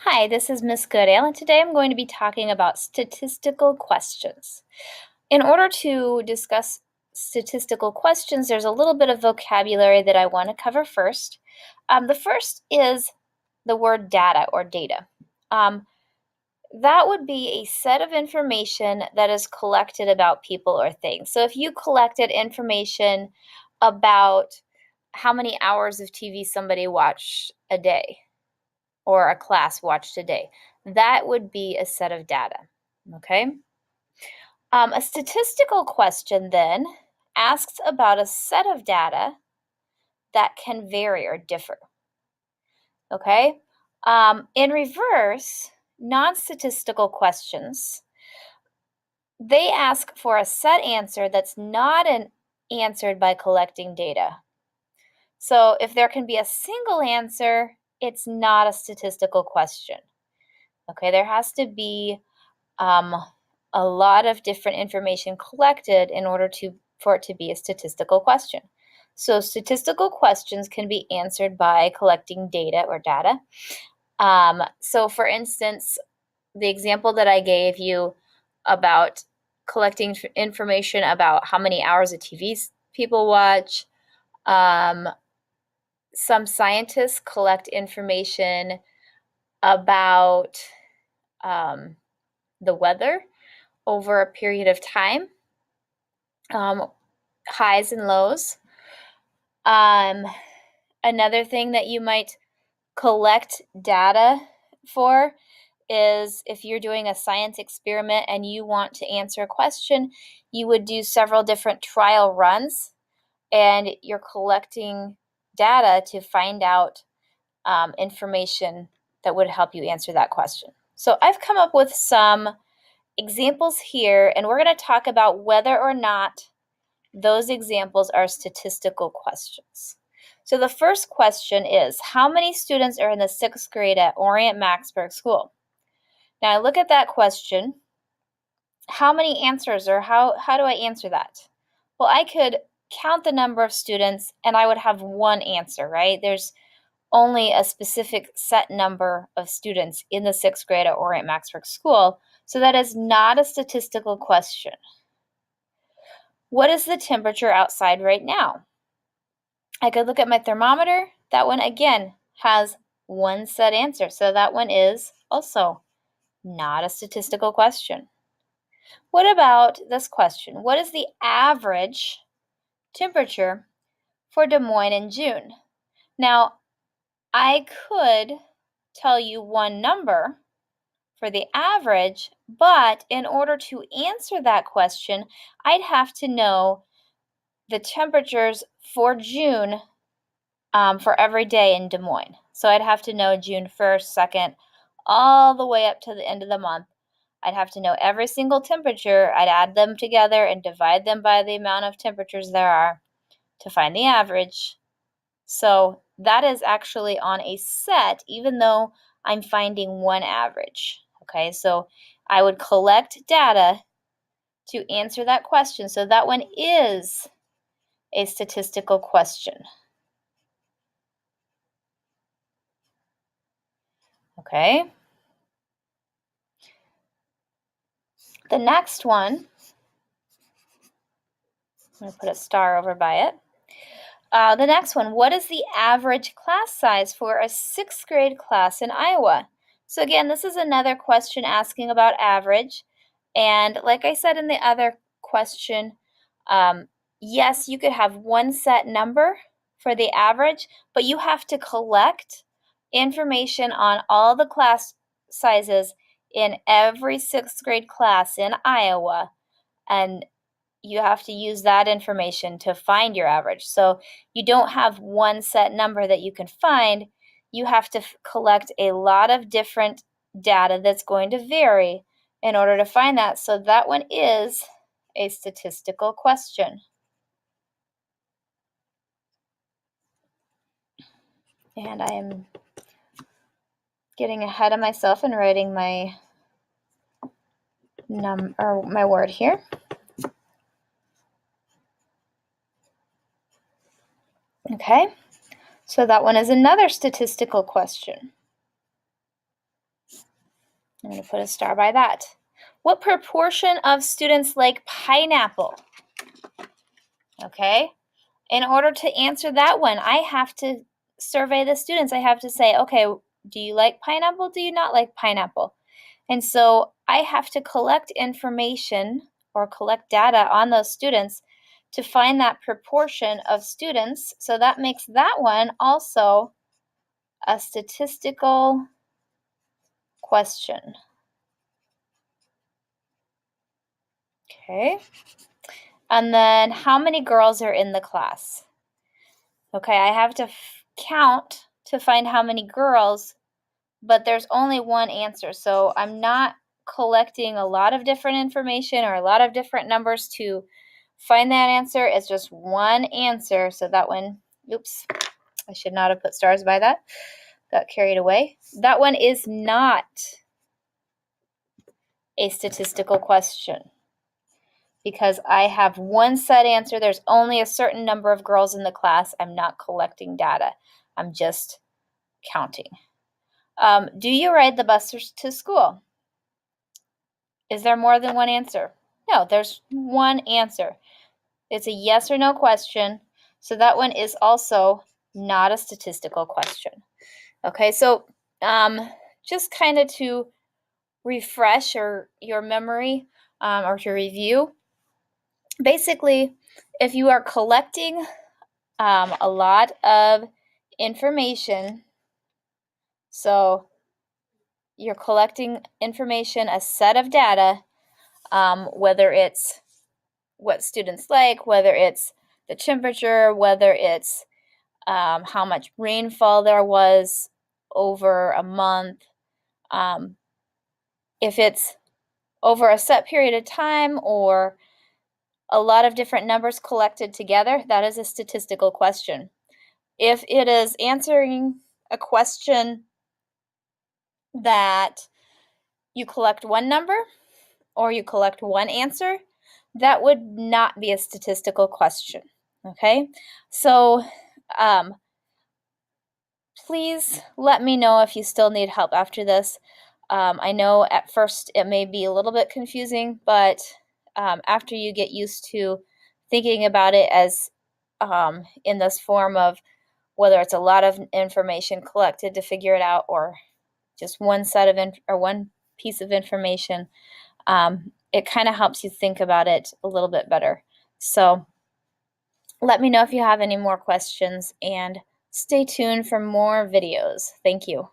Hi, this is Miss Goodale, and today I'm going to be talking about statistical questions. In order to discuss statistical questions, there's a little bit of vocabulary that I want to cover first. The first is the word data or data. That would be a set of information that is collected about people or things. So if you collected information about how many hours of TV somebody watched a day, or a class watched a day. That would be a set of data, okay? A statistical question then asks about a set of data that can vary or differ, okay? In reverse, non-statistical questions, they ask for a set answer that's not answered by collecting data. So if there can be a single answer, it's not a statistical question. Okay, there has to be a lot of different information collected in order for it to be a statistical question. So statistical questions can be answered by collecting data or data. So for instance, the example that I gave you about collecting information about how many hours of TV people watch, some scientists collect information about the weather over a period of time, highs and lows. Another thing that you might collect data for is if you're doing a science experiment and you want to answer a question, you would do several different trial runs, and you're collecting data to find out information that would help you answer that question. So I've come up with some examples here, and we're going to talk about whether or not those examples are statistical questions. So the first question is, how many students are in the 6th grade at Orient Maxburg School? Now I look at that question, how many answers, or how do I answer that? Well, I could count the number of students and I would have one answer, right? There's only a specific set number of students in the 6th grade at Orient Maxburg School, so that is not a statistical question. What is the temperature outside right now? I could look at my thermometer. That one, again, has one set answer, so that one is also not a statistical question. What about this question? What is the average temperature for Des Moines in June? Now, I could tell you one number for the average, but in order to answer that question, I'd have to know the temperatures for June for every day in Des Moines. So I'd have to know June 1st, 2nd, all the way up to the end of the month. I'd have to know every single temperature. I'd add them together and divide them by the amount of temperatures there are to find the average. So that is actually on a set, even though I'm finding one average. Okay, so I would collect data to answer that question. So that one is a statistical question. Okay. The next one, I'm going to put a star over by it. The next one, what is the average class size for a 6th grade class in Iowa? So again, this is another question asking about average. And like I said in the other question, yes, you could have one set number for the average, but you have to collect information on all the class sizes in every 6th grade class in Iowa, and you have to use that information to find your average. So you don't have one set number that you can find. You have to collect a lot of different data that's going to vary in order to find that. So that one is a statistical question. And I am getting ahead of myself and writing my my word here. Okay, so that one is another statistical question. I'm going to put a star by that. What proportion of students like pineapple? Okay, in order to answer that one, I have to survey the students. I have to say, okay, do you like pineapple? Do you not like pineapple? And so I have to collect information or collect data on those students to find that proportion of students. So that makes that one also a statistical question. Okay. And then how many girls are in the class? Okay, I have to count to find how many girls, but there's only one answer. So I'm not collecting a lot of different information or a lot of different numbers to find that answer. It's just one answer. So that one, oops, I should not have put stars by that. Got carried away. That one is not a statistical question because I have one set answer. There's only a certain number of girls in the class. I'm not collecting data. I'm just counting. Do you ride the bus to school? Is there more than one answer? No, there's one answer. It's a yes or no question. So that one is also not a statistical question. Okay, so just kind of to refresh your memory or to review, basically, if you are collecting a lot of information, so you're collecting information, a set of data, whether it's what students like, whether it's the temperature, whether it's how much rainfall there was over a month, if it's over a set period of time or a lot of different numbers collected together, that is a statistical question. If it is answering a question that you collect one number or you collect one answer, that would not be a statistical question. Okay, so please let me know if you still need help after this. I know at first it may be a little bit confusing, but after you get used to thinking about it as in this form of whether it's a lot of information collected to figure it out or just one set of or one piece of information, it kind of helps you think about it a little bit better. So let me know if you have any more questions and stay tuned for more videos. Thank you.